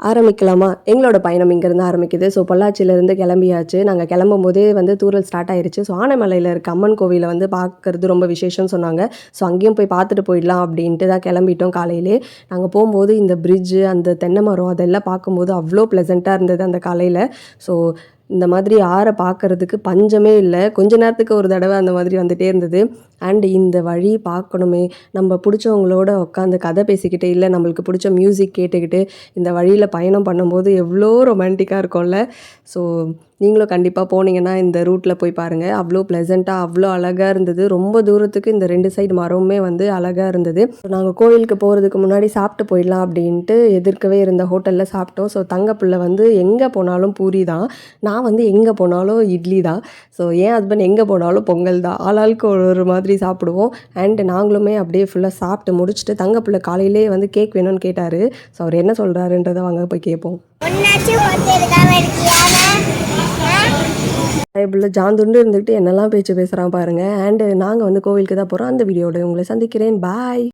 ஆரம்பிக்கலாமா? எங்களோட பயணம் இங்கேருந்து ஆரம்பிக்குது. ஸோ பொள்ளாச்சியிலேருந்து கிளம்பியாச்சு. நாங்கள் கிளம்பும்போதே வந்து தூறல் ஸ்டார்ட் ஆயிருச்சு. ஸோ ஆனைமலையில் இருக்க அம்மன் கோவிலை வந்து பார்க்கறது ரொம்ப விசேஷம்னு சொன்னாங்க. ஸோ அங்கேயும் போய் பார்த்துட்டு போயிடலாம் அப்படின்ட்டு தான் கிளம்பிட்டோம் காலையிலே. நாங்கள் போகும்போது இந்த பிரிட்ஜு, அந்த தென்னை மரம் அதெல்லாம் பார்க்கும்போது அவ்வளோ ப்ளசண்ட்டாக இருந்தது அந்த காலையில். ஸோ இந்த மாதிரி ஆற பார்க்கறதுக்கு பஞ்சமே இல்லை. கொஞ்ச நேரத்துக்கு ஒரு தடவை அந்த மாதிரி வந்துகிட்டே இருந்தது. அண்ட் இந்த வழி பார்க்கணுமே, நம்ம பிடிச்சவங்களோட உட்காந்து கதை பேசிக்கிட்டு, இல்லை நம்மளுக்கு பிடிச்ச மியூசிக் கேட்டுக்கிட்டு இந்த வழியில் பயணம் பண்ணும்போது எவ்வளோ ரொமான்டிக்காக இருக்கும்ல. ஸோ நீங்களும் கண்டிப்பாக போனீங்கன்னா இந்த ரூட்டில் போய் பாருங்கள். அவ்வளோ ப்ளசண்ட்டாக அவ்வளோ அழகாக இருந்தது. ரொம்ப தூரத்துக்கு இந்த 2 சைடு மரமுமே வந்து அழகாக இருந்தது. நாங்கள் கோவிலுக்கு போகிறதுக்கு முன்னாடி சாப்பிட்டு போயிடலாம் அப்படின்ட்டு எதிர்க்கவே இருந்த ஹோட்டலில் சாப்பிட்டோம். ஸோ தங்கப்பிள்ளை வந்து எங்கே போனாலும் பூரி தான், நான் வந்து எங்கே போனாலும் இட்லி தான். ஸோ என் ஹஸ்பண்ட் எங்கே போனாலும் பொங்கல் தான். ஆளாளுக்கு ஒரு மாதிரி சாப்பிடுவோம். அண்ட் நாங்களுமே அப்படியே ஃபுல்லாக சாப்பிட்டு முடிச்சுட்டு தங்கப்பிள்ளை காலையிலே வந்து கேக் வேணும்னு கேட்டார். ஸோ அவர் என்ன சொல்கிறாருன்றதை வாங்க போய் கேட்போம். பைபிளில் ஜாந்துண்டு இருந்துக்கிட்டு என்னெல்லாம் பேச்சு பேசுகிறான் பாருங்கள். அண்டு நாங்கள் வந்து கோவிலுக்கு தான் போகிறோம். அந்த வீடியோட உங்களை சந்திக்கிறேன். பாய்.